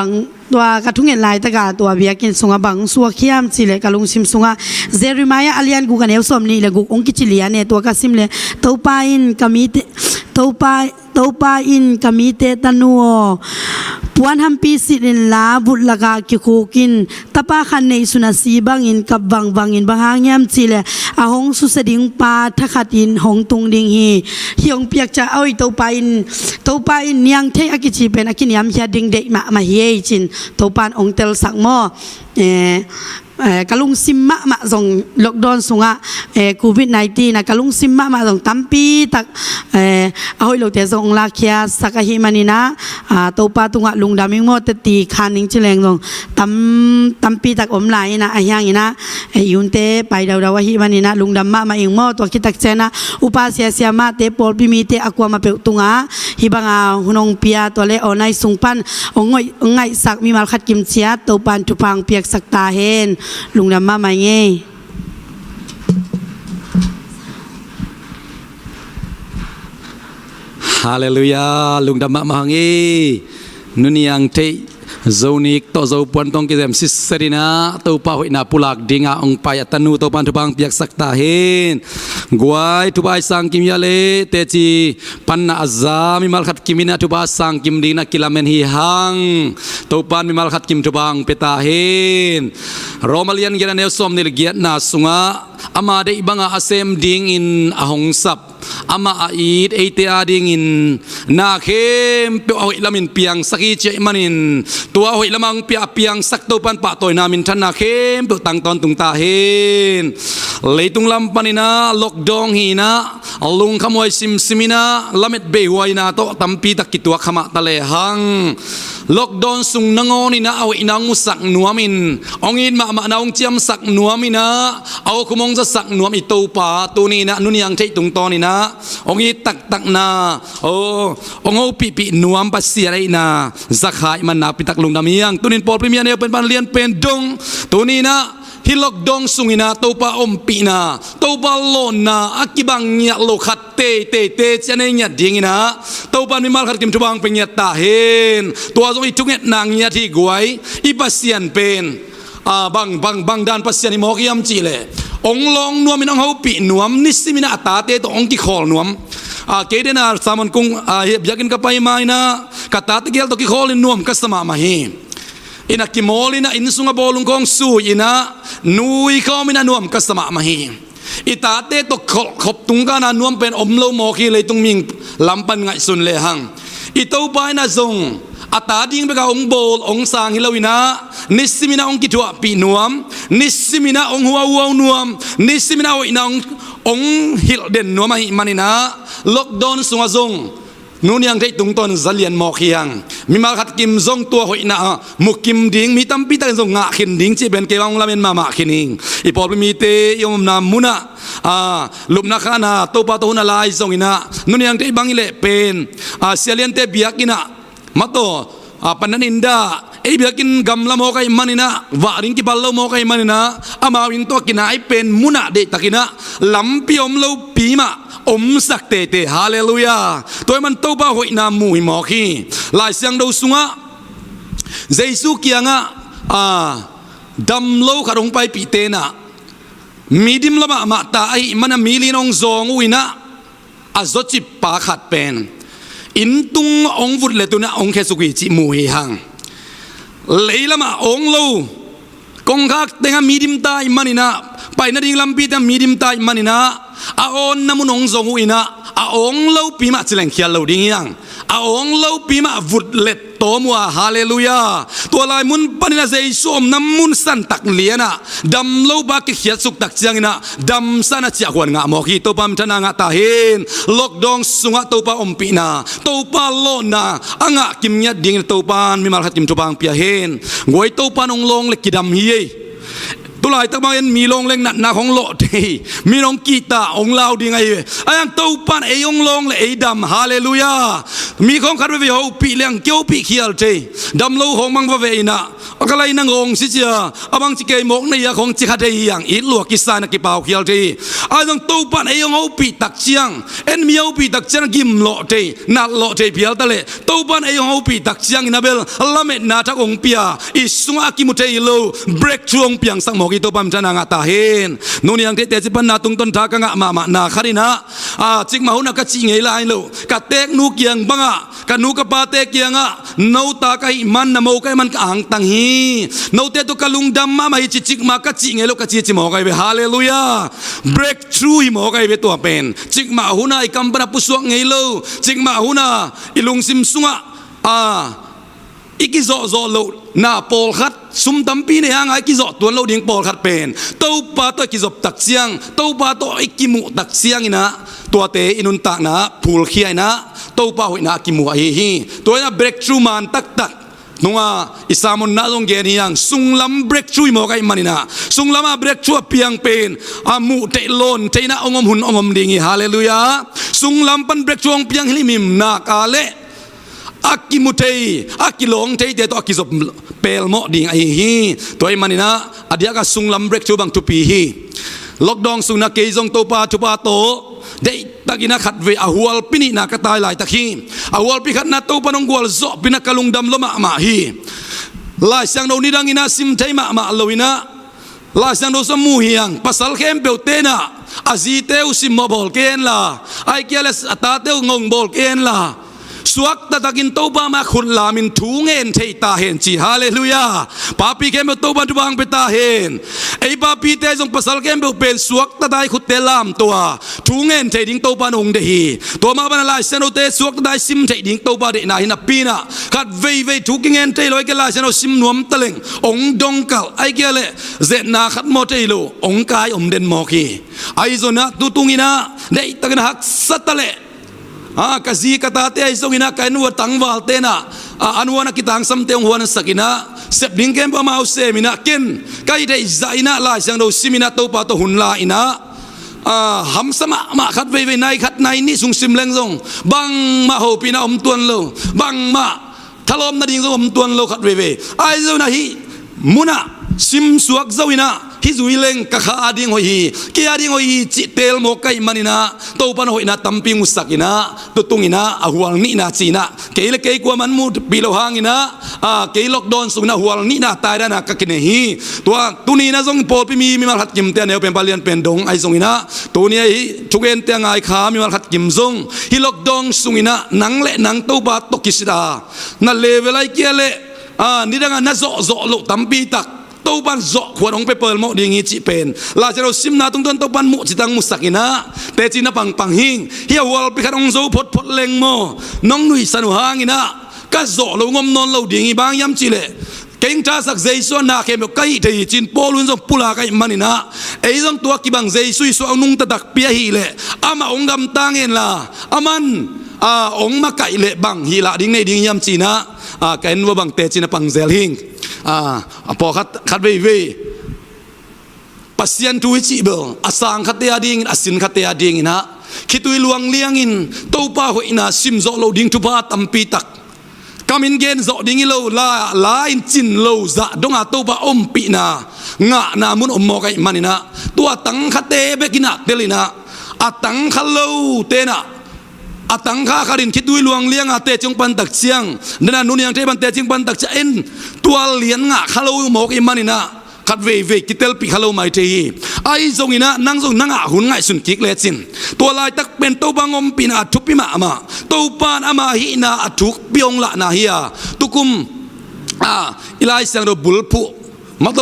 [SPEAKER 1] างตัวกระทุ้งเงินลายตะกาตัวเบียกินสงบางสัวเขียมสิเลยกะลุงซิมสงะเซริมายาอเลียนกูกันเอวสมนี่เลยกูองกิจิเลียเนี่ยตัวกะซิมเลยตัวปาอินกะมีตัวปาอินกะมีเตตันัวปวนฮัมปีสิลินลาบุตรละกาคิโคกินตะปาคันในสุนัสีบางอินกับบางอินบางหางยามสิเลยอาหงสุสดิงปาทักขัดอินหงตุงดิงฮีฮิองเปียกจะเอาตัวปาอินยังเทอากิจิเป็นอากินยามเฮียดิงเดมาเฮียจินตัวปานองเตลสักหม้อกะลุงซิมมะส่งล็อกดอนสุงะโควิด-19นะกะลุงซิมมะส่งตัมปีตักเอาให้โลเตส่งลาเคียสักหิมานีนะตัวปาตุงะลุงดามิงโมตตีคานิงเจเลงส่งตัมปีตักอมไหลนะไอ้ยังนะยุนเตไปดาวหิมานีนะลุงดำมาอิงโมตัวคิดตักเจนะอุปาเสียมาเตปอลพิมีเตอความาเปตุงะฮิบังหุนงเปียตัวเลออนไนสุงปันองไงสักมีมาขัดกิมเชียตัวปันทุพังเปียกสักตาเฮนลุงดำมาเงี้ย
[SPEAKER 2] ฮาเลลูยาลุงดำมาเงี้ยนุนยังเทzonik to zo puan tong kizem sisserina to pa hoina pulak dinga ong paya tanu to pan thubang piak sakta hin guai thubai sang kim yale te chi panna azami mal khat kimina thuba sang kim dina kilamen hi hang to pan mi mal khat kim thubang peta hin romalian gena ne som nil giat na sunga ama de ibanga asem ding in ahong sap ama ait ate ading in na khem pe oi lamin piang saki che manin tua hoi lamang pia piang sak to pan pa toy namin than na khem to tang ton tung ta hin เลยตุงลำปานินะลกดองฮีนะลุงขโมยซิมซิมินะละเม็ดเบหวยนะโตตัมปีตะกิตัวขมาตะเลหังลกดอนสุงนงอนี่นะเอาอินังมุสักนัวมินองอินมานาองเจียมสักนัวมินะเอาคุมงจะสักนัวมิตูปาตัวนี้นะนุนยังใช้ตุงตอนี่นะองอิตักนาโอ้องเอาปีนัวมปัสเสียไรนะสักหายมันนาปิตักลุงดามียังตัวนี้ปอลพิมียนเนี่ยเป็นบันเลียนเป็นดงตัวนี้นะฮิลกดองสุงินาตัวปาอมปีนาตัวปาโลนาอากิบังเนียโลขัดเตเจเนเนียดิ่งนะตัวปานิมาลขัดกิมทุบังเป็นเนียตาเห็นตัวทรงอีทุกเนียนางเนียที่กวยอีปัสเซียนเป็นบางด้านปัสเซียนอิมอกยามจีเลองลองนัวมินองเฮาปีนัวมนิสิมินาตาเตตัวองกิขอลนัวมเกเดนาสามันคงอยากกินกับไปมานะกตาตะเกียลตัวกิขอลินนัวมกัสมามาฮีอินักกิโมลินะอินสุงบอลุงกองสู้อินะนุยเขาไม่น่านวมกัสมามาฮีอิตาเตตกขบตุงกานานวมเป็นอมโลโมคีเลยตุงมิงลำปันไงสุนเลหังอิตาไปนะซงอัตาดิ้งไปกับองโบลองสางฮิลาวินะนิสิมินะองกิทัวปีนวมนิสิมินะองหัวนวมนิสิมินะอินะองฮิลเด่นนวมมานินะล็อกดอนสุงซงนู่นยังได้ตุงตอนจัลเลียนหมอกยังมีมาขัดกิมซงตัวหอยนะมุกกิมดิ้งมีตั้มปีตั้งซงงะขินดิ้งจีเป็นเกวังละเมนมาขินิงอีพอมีเตยมนามุนะลุบนักขานาตัวปะตัวนาลายซงอินะนู่นยังได้บังอิเลเป็นเสียเลียนเตบียกินะมาโตปันนันอินดาเบียกินกำละโมกายมันนะวาริงกิบัลโลโมกายมันนะอามาวินตัวกินไอเป็นมุนะเดตะกินะลำปีอมโลปีมาอมสักเตฮาเลลูยาตัวมันโตบ้าหอยนามุยหมอคีลายเสียงดูสุงะเจสุกียงะดำโลขดงไปปีเตนะมีดิมละมาตาไอมันมีลีนองซองอุยนะอาจจิปาขัดเป็นอินตุงองวุดเลตุนะองเคสุกิจิมุยหังเลยละมาองโลกงคักเตงมีดิมตายมันนะไปนาดิงลำปีแต่มีดิมตายมันนะอาอนน้ำมันองซงอุยนะอาองเล่าปีมาจิเลงเขียนเล่าดิ้งยังอาองเล่าปีมาวุดเล็ดโตมัวฮาเลลูยาตัวลายมุนปนินาเซย์สมน้ำมุนสันตักเลียนะดำเล่าบักเขียนสุกตักเจียงนะดำสันเจียกวนงะมอกีตัวปามชนะงะตาเห็นล็อกดองสุงะตัวปาอมปีนาตัวปาโลนาอ่างะกิมเนียดิ้งตัวปานมีมาขัดกิมตัวปางเปียเห็นงวยตัวปานองลงเล็กกิดำเฮียตัวลายตะบังเอ็นมีลงเล่งหนักหนาของโลดมีลงกีตาองลาวดีไงไอ้ยังตัวปันไอ้ยงลงเลยไอ้ดำฮาเลลูยามีของขัดไปวิวปีเลี้ยงเกี่ยวปีเขียวเจดำโลหงมังวะเวนะอะไรนั่งองสิเจ้าอาบังจิเกยมกในยาของจิขัดได้ยังอีหลวกกิสานักกิเปาเขียวเจไอ้ยังตัวปันไอ้ยงเอาปีตักเชียงเอ็นมีเอาปีตักเชียงกิมโลเจนัดโลเจเพียลตะเลตัวปันไอ้ยงเอาปีตักเชียงนาเบลละเม็ดนาทักองเปียอิสุงอากิมุเทโลเบรกช่วงเปียงสังหมกิโตปัมชนะงะตาเห็นนู่นยังเตะจิปันนาตุงต้นทากงะมานาคารินะจิกมาหุนักจิงเอลายโลกะเตกนูเกียงบังะกะนูกะปาเตกเกียงะนูตาไกมันนะโมไกมันกะอังตังฮีนูเตตุกะลุงดัมมามาฮิจิกมากะจิงเอโลกะจิจิหมอไกเวฮาเลลูยา breakthrough หมอไกเวตัวเป็นจิกมาหุนาอิกัมปะปุสวงเอโลจิกมาหุนาอิลุงซิมซุงะอีกิโซโซโลนาโปลขัดซุมตัมปีในห้างไอกิโซตัวโลดิ้งโปลขัดเป็นตัวปาตัวกิโซตักเสียงตัวปาตัวไอกิมุตักเสียงนะตัวเตอินุนตักนะพูลเขียนะตัวปาหัวนะกิมุไอฮีตัวนั้น breakthrough มันตักนัวอิสามุนนาลงเกนียังสุงลำ breakthrough หมอไกมันนะสุงลำ breakthrough เพียงเป็นอามุเตโลนเทนะองมหุนองมดิ่งฮาเลลูยาสุงลำปัน breakthrough เพียงฮิลิมิมนากาเลอากิมุเทอากิหลงเทเดตัวอากิจบเปลโมดิ่งไอฮีตัวไอมันนี่นะอดียก็สุงลำเบรกชูบังทุปีฮีล็อกดองสุนักเกยจงโตปาทุปาโตได้ตะกินักขัดเวอหัวปินินักตายหลายตะคีอหัวปิขัดนาโตปนองกัวลโซปินักกลุงดำลมาฮีลายเสียงโดนิดังอินาซิมเทมาลวินะลายเสียงโดสมูฮียังภาษาเข้มเปลเตนะอาจีเตอุซิมมาบอลเกนละไอเกียเลสตาเตอุงงบอลเกนละ สวกตะตะกินโตบามาขุนลามินทูเงินเทตาเห็นจีฮาเลลูยาปาปีเกมโตบันทุบังเปตาเห็นไอปาปีเตจงปัสสลเกมเป็นสวกตะไดขุดเตลามตัวทูเงินเทดิงโตบานองเดฮีตัวมาบันลายเซโนเตสวกตะไดซิมเทดิงโตบาเดนาหินาปีนะขัดเวทุกเงินเทลอยเกลาเซโนซิมนวมตะเลงองดงกัลไอเกเลเจนาขัดโมเตโลองกายอมเดนมอกีไอโซนะตุตุงินะเดตะกันหักสัตะเลkasi kata te ay song ina kainu tangwal te na anwa na kitang samte ang huwan sakina sep dingkem pa mau se mina kin kai de zaina la sang do simina to pa to hunla ina ham sama ma khat ve ve nai khat nai ni sung sim leng zong bang ma ho pina tuan lo bang ma thalom na ding zo tuan lo khat ve ve ai zo na hi muna sim suak zo ina hi zui leng ka kha ading hoi ki ading hoi chi tel mo kai manina to pan hoi na tampi musakina tutungina ahwal ni na china keile kei kwa man mu bilo hangina kei lockdown sungna hual ni na tai da na ka kine hi to tuni na jong pol pi mi mal hat kim te ne pen palian pen dong ai sungina to ni hi thugen te ngai kha mi mal hat kim jong hi lockdown sungina nang le nang to ba to kisida na level ai kiale ni danga na zo lo tampi tak tàu ban dọ khuôn ông paper mộ đi nghĩ chị pen là cho đâu sim na tung tuân tàu ban mộ chỉ tăng một sakina te chỉ na bằng hing hiu wall bị khát ông dâu phốt leng mò nong nuôi sanu hang ina các dọ lâu ngom non lâu đi nghĩ bang yam chỉ lệ keng cha sak dây xuân na kem cái thì chín po luôn dòng pula cái manina ấy dòng tua kỳ bằng dây suy suy ông nung ta đặc bia hi lệ ama ông gam tangen là aman ông mà cái lệ bằng hi là đinh này đinh yam chỉ na cái nó bằng te chỉ na bằng zel hingพอคัดเว่ปัสยันตุยจิเบลอาสังคัดเตียดิ่งอาสินคัดเตียดิ่งนะคิดตุยลวงเลี้ยงอินเต้าป้าหัวอินาซิมโซโลดิ่งทุบาตัมปีตักกามินเกนโซดิ่งโลลาอินจินโลจะดงอาเต้าป้าอมปีนางะนามุนอมโมกัยมันนะตัวตังคัดเตเบกินะเตลินะอาตังคัลโลเตนะตังข้าคารินคิดด้วยลวงเลี้ยงเตจงปันตักเชียงนั่นนู่นยังเทปันเตจงปันตักเชียงตัวเลี้ยงฮัลโหลหมอกอิมันนี่นะขัดเวกิเตลปีฮัลโหลไม่เทีไอ้ทรงนี่นะนั่งทรงนั่งหุ่นง่ายสุนกิกเลจินตัวลายตักเป็นตัวบางอมปีนาทุบปีมามาตัวปานอามาหินาทุกปีองละนาเฮียตุกุมอีไลเสียงเราบุลพุมาโต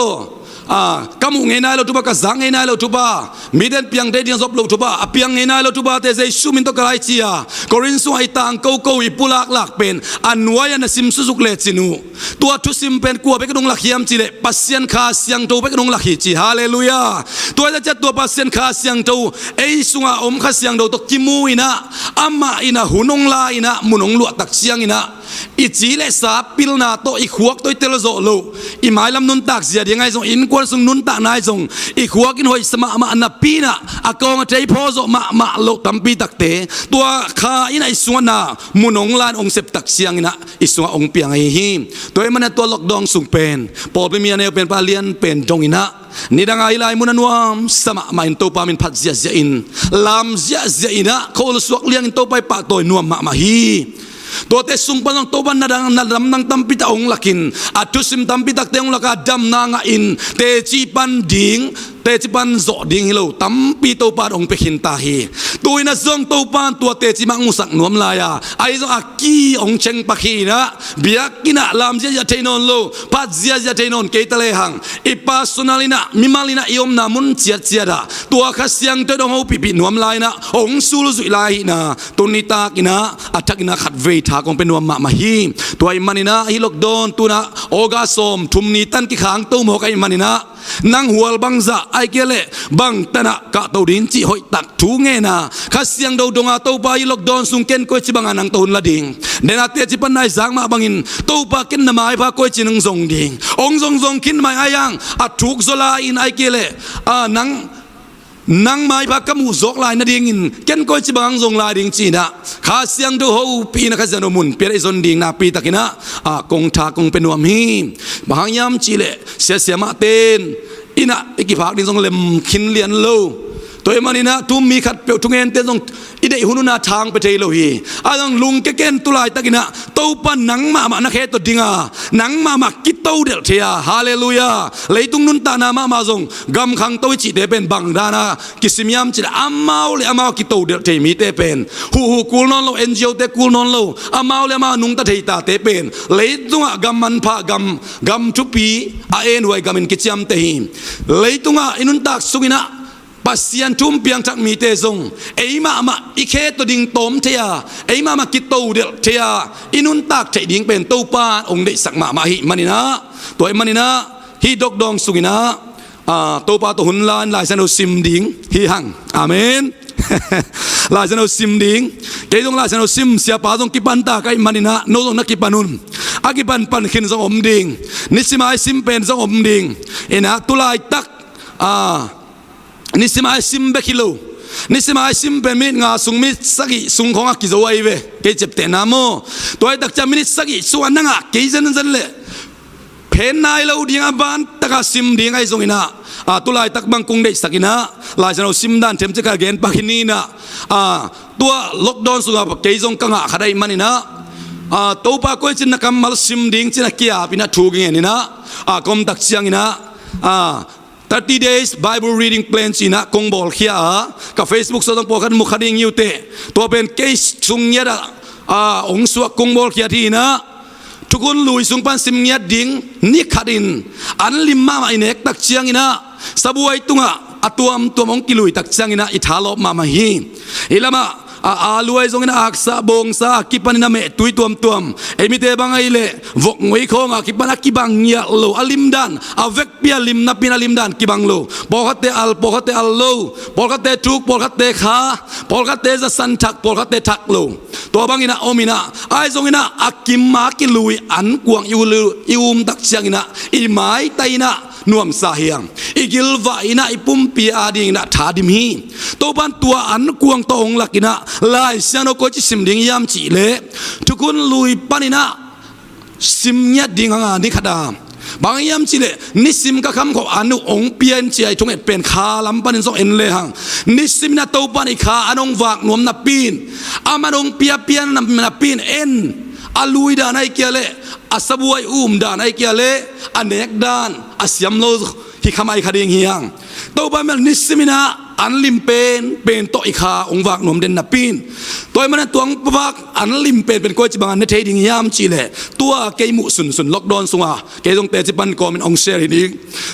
[SPEAKER 2] kamu ngenai lo tuba kazang ngenai lo tuba miden piang de diang zop lo tuba piang ngenai lo tuba te zai sumin to kalai chia korin su ai tang ko ipulak lak pen anuaya na sim susuk le chinu tua thu sim pen ku be kadong lakhiam chile pasien kha siang to be kadong lakhi chi hallelujah tua ja tua pasien kha siang to ei sunga om kha siang do to kimu ina ama ina hunong la ina munong lu tak siang ina ichi le sa pilna to i khuak toi tel zo lo i mai lam nun tak zia dingai zo in kwal sung nun ta nai zong i khuak in hoi sama ma na pina akong tei pho zo ma lo tampi tak te tua kha in ai suana munong lan ong sep tak siang ina i sunga ong piang ai hi toi man to lockdown sung pen pol pe mi ane pen palian pen dong ina ni dang ai lai munan wam sama ma in to pa min phat zia zia in lam zia ina khol suak liang in to pai pa toy nuam ma hiตัวเตสุงปังตัวบันนาดำนังตัมปิตาองลักินอัตุสิมตัมปิตาเตองลักาดำนางอินเตจิปันดิ่งเตจิปันโจดิ่งฮิโลตัมปิตัวปาองเปขินตาฮีตัวอินาซงตัวปานตัวเตจิมังมุสักนวมลายาไอซงอากีองเชงปะขีนะเบียกินะลามเจียเทนอนโลปัดเจียเทนอนเกตเลหังอิปัสนาลินะมิมาลินะยอมนามุนเจียดาตัวข้าเสียงเตดองเอาปิปินวมลายนะองสูลสุยลายนะตุนิตากินะอัตกินะขัดเวทากองเป็นวมมาฮีตัวไอมันนะฮิลกดอนตัวนะโอกาสมทุมนิตันกิขังตัวหมอกไอมันนะนางหัวบังซาไอเกเลบังตนะกะตัวดินจีหอยตักทูเงนะข้าเสียงดาวดงอาตัวไปฮิลกดอนสุงเกนก้อยจีบังนังตัวละดิ่งเดนาเตจิปันนายสังมาบังอินตัวปากินน้ำไม้พาก้อยจีนังซงดิ่งองซงกินไม่อายังอัดทุกโซลาอินไอเกเลนังไม้พักกมูจกลายนาดิ่งเก็นก้อยจีบังซงลายดิ่งจีนะข้าเสียงดูหูปีนะข้าเสียงดูมุนเปียไอซนดิ่งนาปีตะกินะกงทากงเป็นวมฮีบางยามจีเลเสียมาเต้นอินะไอกี่พักดิ่งซงเล็มขินเลียนโล ตัวมันนี่นะทุ่มมีขัดเปียวทุ่งเงินเต้นตรงอีเดหุนุนาทางไปเทโลฮีอาต้องลุงเก่งตุลายตะกินะตัวปันหนังมานักเฮตัวดิงาหนังมากิตโตเดลเทียฮาเลลูยาเลยตุงนุนตานามาซงกำขังตัวจิตเดเป็นบังดานากิสมิยามจิตอามาเลยอามากิตโตเดลเทมีเตเป็นฮูกูลนอนโลเอ็นจีโอเตกูลนอนโลอามาเลยอามานุงตะเทตาเตเป็นเลยตุงกำมันพากำชุปีอาเอ็นไว้กำมินกิจยามเตหิเลยตุงอินุนตักสุกินะpasien tum piang tak mi te zong eima ma ikhe to ding tom thea eima ma kit to del thea inun tak thei ding pen to pa ong de sak ma hi manina toy manina hi dok dong sungina to pa to hun lan lai san sim ding hi hang amen lai san sim ding ke dong lai san sim sia pa dong ki pan ta kai manina no dong na ki panun akipan pan khin zong om ding nisimai sim pen zong om ding ena tulai tak nisima sim bekilo nisima sim permit nga sungmi sagi sungkhong a kizawai ve ke chepte namo toy tak cha minit sagi suan nga ke jan le phen nai lo dinga ban taka sim ding ai zongina tulai tak bang kung dei sakina lai jano sim dan them cheka gen pakhini na tua lockdown sunga ke zong kanga khadai manina to pa ko chin nakam mal sim ding chin kia pina thugi ni na kom tak chiang ina 30 days Bible reading plan china kongbol khia ka Facebook so dang pokan mukhading yute to ben case sungnya da ong suwa kongbol khia thi na tukun lui sung pan simnya ding ni khadin an limma ma inek tak chiang ina sabuai tunga atuam tumong kilui tak chiang ina ithalo ma ma hi ilama aluai zong ina aksa bong sa kipanina me tui tuam emite bangai le vok ngoi khonga kipana kibang nya lo alim dan avek pia lim na pina lim dan kibang lo pokate al lo pokate tuk pokate kha pokate za san thak pokate thak lo to bangina omina ai zong ina akim ma ki lui an kuang ium tak chiang ina i mai taina nuam sa hiang igil va ina ipum pi ading na thadim hi to ban tua an kuang to ong lakina lai siano ko chi sim ding yam chi le tukun lui panina sim nya ding anga ni khada bang yam chi le ni sim ka kham ko anu ong pian chi ai thung e pen kha lam panin so en le hang ni sim na to pan i kha anong wak nuam na pin amanong pia pian na pin en alui da nai kia le asabuai da nai kia le anek dan asyam lo hi khamai khading hiang to ba mel ni simina an lim pen to ikha ong wak nom den na pin toy man tuang pawak an lim pen ko chi bang an thei ding yam chi le tua ke mu sun lockdown sunga ke jong te chi pan ko min ong share ni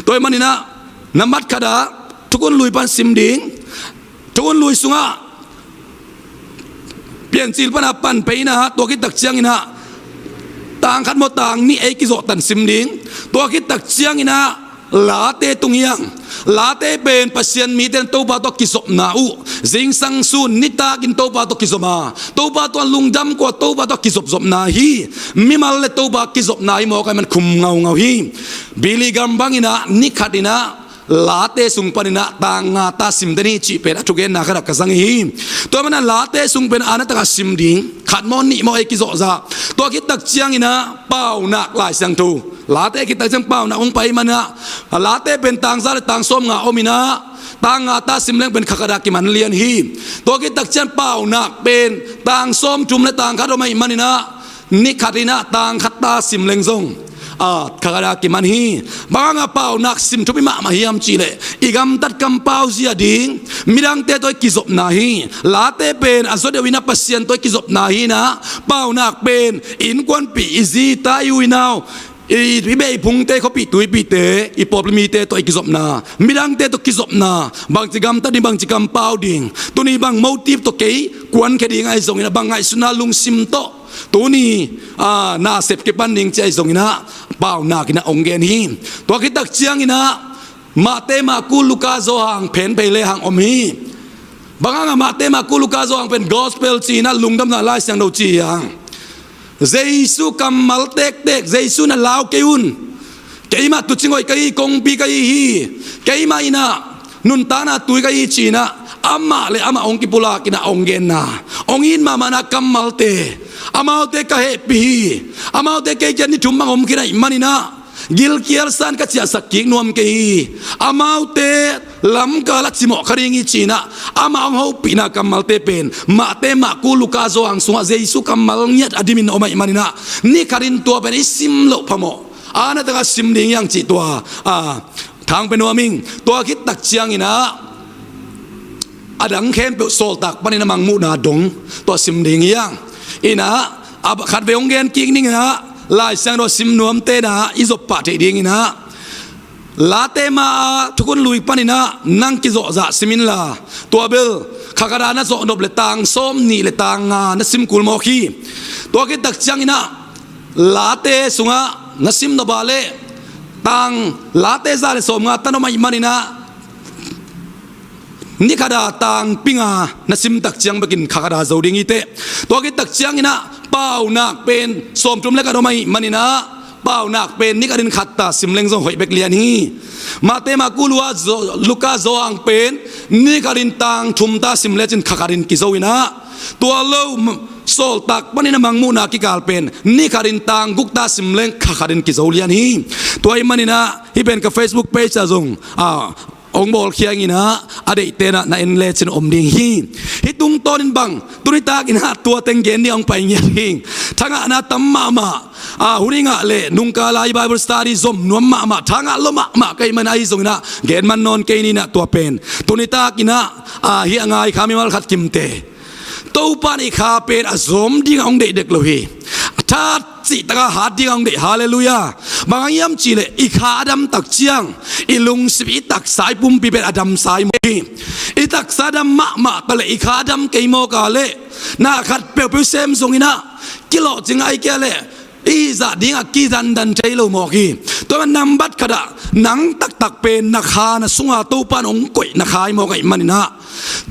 [SPEAKER 2] toy man ina namat khada tukun lui pan sim ding tukun lui sunga pian chil pan pan pe na to ki tak chiang ina tang khat mo tang ni e ki zo tan sim ding to ki tak chiang ina late tungyang late pen pasien mi ten to ba to kisop na u jing sang sun nita kin to ba to kisoma to ba to lungdam ko to ba to kisop zop na hi mi mal le to ba kisop na hi mo ka man khum ngau hi bili gambang ina ni khatina late sung panina tanga ta simdani chi pe na thugen na khara kasang hi to mana late sung pen ana ta sim ding khat mon ni mo e ki zo za to ki tak chiang ina pau nak lai sang tu late ki tak chiang pau na ong pai mana late pen tang za tang som nga omina tanga ta sim leng pen khakada ki man lian hi to ki tak chiang pau nak pen tang som chum le tang khat mai manina ni khatina tang khat ta sim leng zong khakada ki man hi banga pau nak sim thupi ma hiam chi le igam tat kam pau zia ding mirang te toy kizop na hi late pen aso de wina pasien toy kizop na hi na pau nak pen in kwan pi izi ta yu now i be phung te ko pi tui pi te i problem te to kizop na mirang te to kizop na bang chigam ta di bang chigam pau ding tuni bang motive to ke kwan ke ding ai zong ina bang ai suna lung sim to tuni na sep ke pan ding chai zong ina pau na kina ongen hi to ki tak chiang ina ma te ma ku luka zo hang phen pe le hang om hi banga ma te ma ku luka zo hang pen gospel chi na lungdam na lai sang do chi hang Giêsu kamal tek Giêsu na lao keun keima tu chingoi kai kong pi kai hi keima ina nun ta na tui kai chi na amma le ama ong ki pula kina ongen na ongin mama na kamal te amau te ka he pi amau te ke jan ni thum mang om kina manina gil kial san ka chia sak ki nuam ke amau te ลำกาลัดสิหมอคดีงี้จีน่ะอามาองเขาปีน่ะกำมัลเตเป็นมาเตมากูลูกาโซอังสวะเจสุกำมัลเงียดอดีมินอมัยมันนะนี่คดินตัวเป็นอิสิมโลพมอนั่นตั้งสิมดิ่งยังจีตัวทางเป็นวามิงตัวคิดตักเชียงอีนะอดังเข้มเปโซลตักปนินามังมูนาดงตัวสิมดิ่งยังอีนะขัดเวงเงินกิ่งนี่นะลายเสียงตัวสิมนวมเตนะอิจปะเทดิ่งอีนะลาเตมาทุกคนลุยปนินะนั่งกิโจจะสิมินลาตัวเบลขากระดานโจนบเลตังส้มนี่เลตังนสิมกุลโมขีตัวคิดตักเชียงอีนะลาเตสุงะนสิมนบาเลตังลาเตซาเลสมงาตันมาอิมานินะนี่ขดาตังปิงานสิมตักเชียงไปกินขากระดาโจดิงอีเตตัวคิดตักเชียงอีนะเป้าหนักเป็นสมจุมเล็กกระโดมาอิมานินะเป้าหนักเป็นนี่กระดินขัดตาสิมเล็งทรงหอยเบกเลียนี่มาเตมากูลัวลูกาโจอังเป็นนี่กระดินตังชุมตาสิมเลจินขากระดินกิโจวินะตัวเล่าโซลตักปนินามังมูนากิกาลเป็นนี่ขารินตังกุกตาสิมเลงขารินกิโซเลียนฮีตัวไอ้มันนี่นะที่เป็นกับ Facebook page จะส่งองบอลเคียงอีนะอดีตเตนะในเลจินอมดิงฮีฮิตุงตอนินบังตุนิตากินะตัวเต็งเกนนี่องไปเงียหิงทั้งอาณาตัมมาหุริงะเลนุงกาลายไบเบิลสตาดิซอมนวมมาทั้งอาลมาไกมันไอซงนะเกนมันนอนเกนี่นะตัวเป็นตุนิตากินะเฮียงไงขามิมัลขัดกิมเตตัวปานิคาเป็นอสมดิ่งองเด็กโลหิถ้าจิตกะหาดิ่งองเด็กฮาเลลูยาบางยามจีเลอีขาอดัมตักเชียงอีลุงสิบอีตักสายปุ่มปีเป็นอดัมสายมอีอีตักสาดัมมะกะเลอีขาอดัมเกยโมกาเลน่าขัดเปียวเซมทรงอินะกิโลจิงไอเกเลอีจะดิ่งกีดันใจโลโมกีตัวมันนำบัดขดาหนังตักเป็นนักฮานะสุงอาตูปานองกุยนักฮายโมกไอมันนะ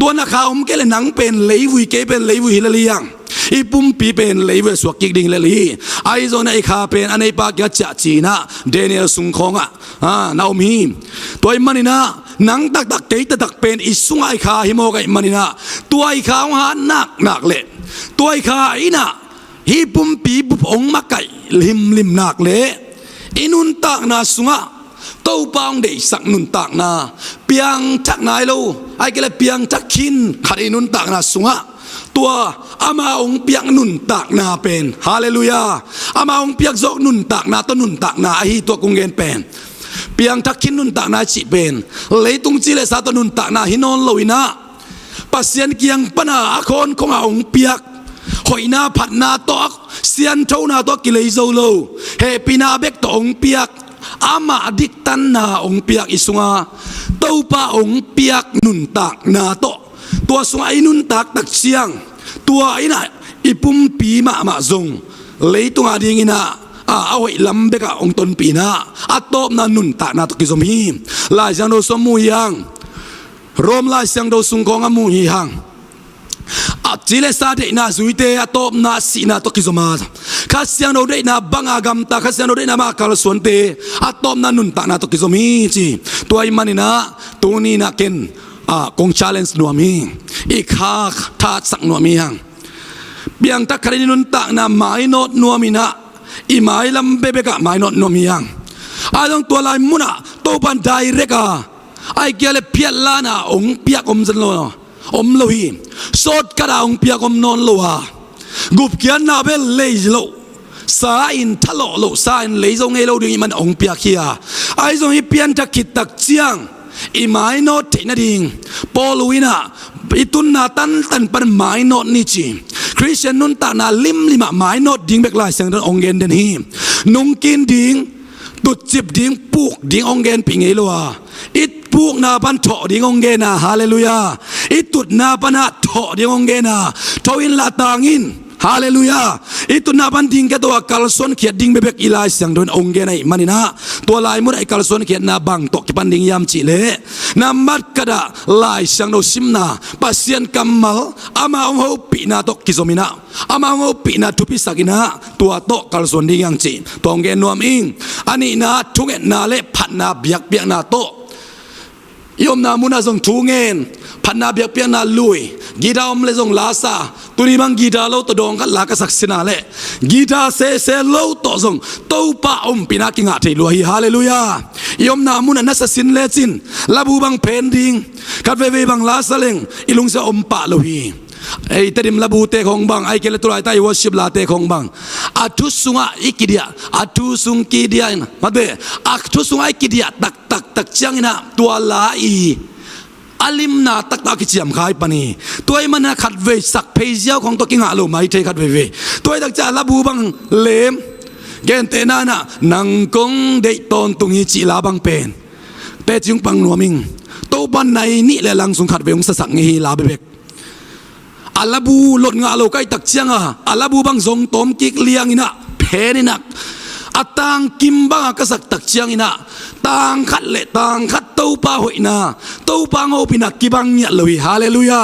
[SPEAKER 2] ตัวนักข่าวผมเกลหนังเป็นเลวุยเกเป็นเลวุยละเลียงอีปุ่มปีเป็นเลวุยสวกกิกดิ่งละลีไอโซนไอขาเป็นอันไอปากยัดจัจีนะเดเนียลสุงคงนาอมีตัวไอมันนี่นะหนังตักเกยตักเป็นอีสุงไอขาฮิโมกไอมันนี่นะตัวไอขาของหานักเละตัวไอขาอีนะฮีปุ่มปีบุบองมาไก่ลิมนักเละอินุนตักนาสุงะตัวปองเดสักนุนตักนาเปียงจักนายโลไอ้เกลเปียงจักขินขัดอินุนตักนาสุงะตัวอามาองเปียงนุนตักนาเป็นฮาเลลูยาอามาองเปียกจกนุนตักนาต้นนุนตักนาไอ้ตัวกุงเกนเป็นเปียงจักขินนุนตักนาจิเป็นเลยตุงจิเลสาต้นนุนตักนาฮินอนโลวินะปัสเซียนเกียงปนาอาคนของอาองเปียกหอยนาผัดนาตอกเซียนเท่านาตอกกิเลโซโลเฮปีนาเบกตองเปียกอามาดิกตันนาองเปียกอิสุงาตัวปาองเปียกนุนตักนาโตตัวสุงไอนุนตักตักเชียงตัวไอน่ะอิปุ่มปีมาจงเลยตัวงาดิ่งนะเอาไว้ลำเบกองตนปีนาอัตโตนานุนตักนาตกิสมีลายจังโดสมุยังรวมลายจังโดสุงกองอามุยังจิเลสาเดน่าจุยเตะตบน่าสีน่าตกิจมาข้าเสียงเราเดน่าบังอากามตาข้าเสียงเราเดน่ามาคัลส่วนเตะตบน่านุนตาน่าตกิจมีจีตัวไอ้มันนี่นะตัวนี้นะเกนกง challenge นัวมีอีกข้าทัดสักนัวมียังเบียงตะครินุนตาน่าไม่นอดนัวมีนะอีไม่ลำเบเบกะไม่นอดนัวมียังต้องตัวลายมุนะตัวปันไดเรกะไอ้เกลเพียลานะองเปียกอมจันโลอมโลหิสดกระดาษองเปียกอมนอนโลหะกุบเกียนนาเบลเลย์โลสาอินทะโลโลสาอินเลย์จงเอโลดึงมันองเปียกเฮียไอจงฮิเปียนจะคิดตักเจียงอีไม้โนดเทนดิงปอลุยนะอิตุนนาตันเป็นไม้โนดนิจิคริสเตียนนุนตานาลิมไม้โนดดิงเบกลายเสียงองเกนเดนฮีนุงกินดิงตุดจิบดิงปุกดิงองเกนปิงเอโลวะอิดปุกนาปันถอดิงองเกนาฮาเลลูยาอิตุดนาปันถอดิงองเกนาทวินลาตางินฮาเลลูยาอิตุนาปันดิงแกตัวกัลซอนเขียดดิงเบเบกอีไลเสียงโดนองเกนไอมันนี่นะตัวลายมุดไอกัลซอนเขียดนาบังตกที่ปันดิงยามจิเลนามัดกระดาลายเสียงโดซิมนาปัสเซียนกัมมัลอามาองหูปีนาตกกิโซมินาอามาองหูปีนาทุพิสักินาตัวโตกัลซอนดิงยังจิตัวองเกนนวมอิงอันนี้นาทุกเอ็นนาเลพันนาเบียกนาโตยมนามุนาจงทูเงินพันนาเบียกนาลุยกีดาวมเลจงลาซา ตุนีบังกีดาโลตดองกันลากสักสินาเลกีดาเซโลตซงเต้าป้าปีนักกิงอาเทลวยฮาเลลูยายอมนามุนนัสสินเลจินลาบูบังเพนดิงกัดเวบังลาสเลงอิลุงเซอมป้าโลฮีไอ้ตดิมลาบูเตของบังไอ้เกลตุลายไตวอชิบลาเตของบังอาทุสุงอิกิเดียอาทุสุงกิเดียนะมาเดอาทุสุงอิกิเดียตักจังนะตัวลาอีอาลิมนาตักตากิจยามขายปนีตัวมันนะขัดเวสักเพย์เจ้าของตัวกิงอาโลไม่เทขัดเวตัวตักจ่าลาบูบังเลมเกนเตนานะนังกงเดตอนตุงฮีจีลาบังเป็นแต่จึงปังนัวมิงตัวบันในนี่แหละลังสุงขัดเวงสสังฮีลาเบกอาลาบูหลดงาโลใกล้ตักเชียงอาลาบูบังทรงตอมกิกเลียงอินะเพนินักอาตังกิมบังกษักตักเชียงอินะตังขัดเละตังขัดเต้าป้าหอยนาเต้าป้าโง่ปินักกิบังเนี่ยเลยฮาเลลูยา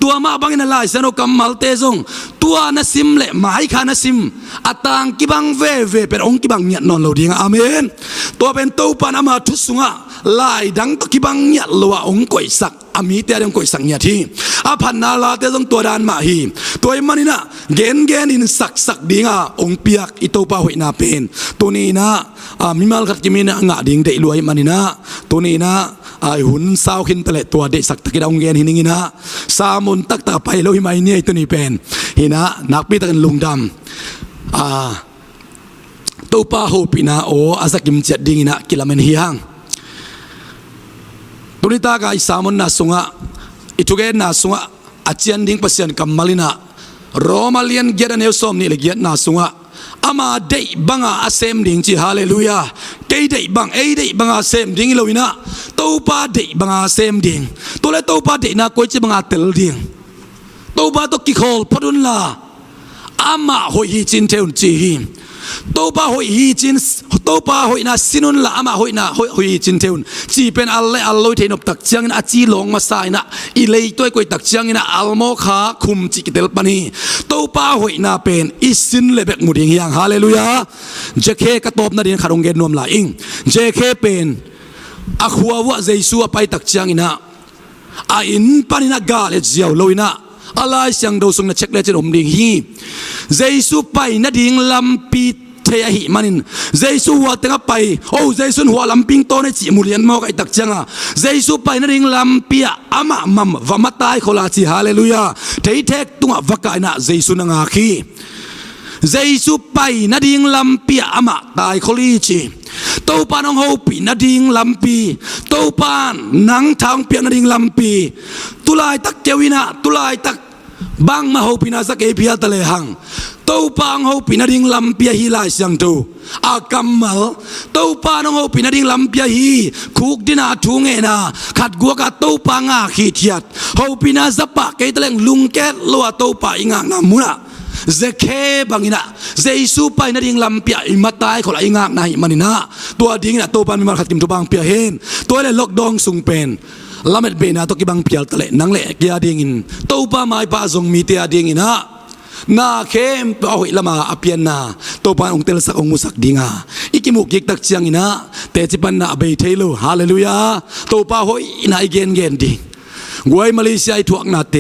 [SPEAKER 2] ตัวมาบังอินะลายเซโนกัมมัลเตซงตัวนัสิมเละหมายขานัสิมอาตังกิบังเวเป็นองกิบังเนี่ยนอนโลดีงอาเมนตัวเป็นเต้าป้านามาทุสุงะลายดังตะกิบังเนี่ยลัวองก่อยสักอามีเตะยังก่อยสักเนี่ยที่อาพันนาลาเตะต้องตัวดานมาฮีตัวมันนี่นะเกนอินสักดีงาองเปียกอิโตป้าหอยนาเป็นตัวนี้นะมิมาลขัดกิมินะงะดิ่งเดรวยมันนี่นะตัวนี้นะหุ่นสาวขินตะเละตัวเด็กสักตะกิดองเกนหินินะสามุนตักตาไปแล้วหิมายเนี่ยตัวนี้เป็นหินะนักปีตะกันลุงดำตัวป้าโฮปินะโออาสักกิมเจ็ดดิ่งนะกิลามันฮิฮังตุนิตากายสามุนนาสุงะอิทุเกนนาสุงะอาเจียนดิ่งปัสยันกัมมาลินะโรมาเลียนเกียรติเนวสอมนี่เลยเกียรตินาสุงะอามาเดย์บังอาเซมดิ่งจีฮาเลลูยาเกย์เดย์บังเอเดย์บังอาเซมดิ่งโลวินะตัวป้าเดย์บังอาเซมดิ่งตัวเล็กตัวป้าเดย์น่ากุยจีบังอาเตลดิ่งตัวป้าตัวกิโคลพดุนลาอามาหอยจินเทอุนจีฮิตัวป้าหอยจินตัวป้าหอยน่าสินุนละอามาหอยน่าหอยจินเทอุนจีเป็นอัลเลอัลลอยเทนบตักเชียงน่ะจีลงมาใส่น่ะอีเลยตัวกุยตักเชียงน่ะอัลโมขาคุมจิกิเตลปนีตัวป้าหอยน่าเป็นอิสินเลเบกมุดิงยังฮาเลลูยาเจเคกระตบนาดินขาดงเกนนวมลาอิงเจเคเป็นอคัววะเจซูไปตักเชียงน่ะอินปานินักกาเลเจียวลอยน่ะอะไรเสียงดูสุงนัดเช็คเลจอมดิ่งฮีเจซูไปนัดดิ่งลำปีเทียหิมันินเจซูหัวเต็งไปโอ้เจซูหัวลำปิงโตในจิมุเลียนมอกไอตักจังเจซูไปนัดดิ่งลำปีอามามัมวามาตายโคลาจิฮาเลลูยาเทเทกตุงวักไอนะเจซูนังอาคีเจซูไปนัดดิ่งลำปีอามาตายโคลีจิตัวปานองโฮปีนัดดิ่งลำปีตัวปานนังทางเปียนัดดิ่งลำปีตุลายตักเจวินะตุลายตักบางมาโฮปินาสักเอพิอาตะเลหังตัวปางโฮปินาดิงลำเปียฮีลายสังตูอากัมมัลตัวปานองโฮปินาดิงลำเปียฮีคุกดินาทุงเอนาขัดกัวกับตัวปางอาขีดยัดโฮปินาสปะเกตเลงลุงแกตลัวตัวปาอิงางนามุนะเจเคบังอินะเจซูไปนาดิงลำเปียอิมาตายขลายงางนาอิมันินะตัวดิ่งนะตัวปานมีมาขัดกิมตัวบางเปียเฮนตัวเลล็อกดองสุงเป็นลาเม็ดเบนาตัวกิบังเปียลตะเลนังเละกียดิ่งินตัวป้าไม้ป้าทรงมีเตียดิ่งินฮะนาเข้มเอาหิละมาอภิยนาตัวป้าองเตลสักองมุสักดิ่งาอีกิมุกยิกตักเชียงอินะแต่จิปันนาเบยเทลูฮาเลลูยาตัวป้าหอยนาอีเกนดิ่งกวยมาเลเซียอีทวกนาเต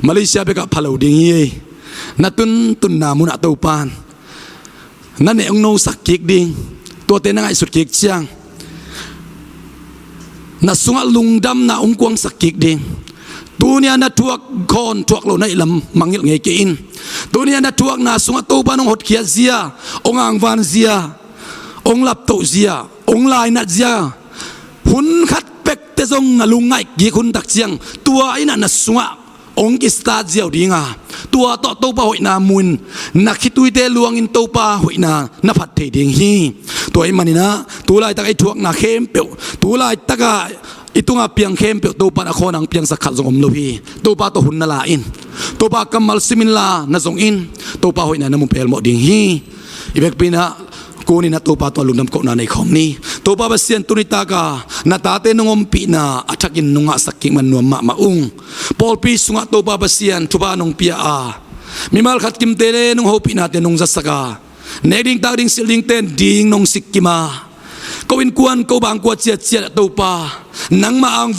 [SPEAKER 2] มาเลเซียเบกับพะโลดิ่งยี่นาตุนนามุนาตัวป้านนั่นเองโนสักกิกดิ่งตัวเตนังไอสุดกิกเชียงนาสุงลุงดำนาองกวงสักกิกดิ่งตัวนี้นาทวกคอนทวกเราในลำมังยิลเงยกินตัวนี้นาทวกนาสุงตัวบ้านองหดเขียเสียองอ่างวานเสียองลับโตเสียองลายนัดเสียหุ่นขัดเป็กเตจงลุงไงกี่คุณตักเชียงตัวไอ้นั่นนาสุงองกิสตาเจียวดิ่งตัวต่อตัวป้าหอยนามุนนักคิดตุยเตลวงอินตัวป้าหอยนานับพัดเทดิ่งฮีตัวไอ้มันนี่นะตัวลายตะไอทวกนาเข้มเปียวตัวลายตะกาอิตุงอาเปียงเข้มเปียวตัวปานอคอนังเปียงสักขัดทรงอมโลพีตัวป้าตัวหุ่นนาลาอินตัวป้ากำมัลซิมินลานาทรงอินตัวป้าหอยนานามุเปลหมดดิ่งฮีอีเบกปีนะกูนี่นะตัวป้าตัวลุงดำโกนาในคอมนี้ตัวป้าเสียนตุนิตากานาตาเตนงอมปีนาอัฐกินนงะสักกิมันนัวมาอุงปอลปีสุงะตัวป้าเสียนทุบานงเปียอามิมาลขัดกิมเตเลนงโฮปีนาเตนงจัสกาเนดิ้งตาดิ้งสิลดิ้งเตนดิ้งนงสิกกิมาก็วินกวนก็บางกวดเจียตัวป้านังมาอัง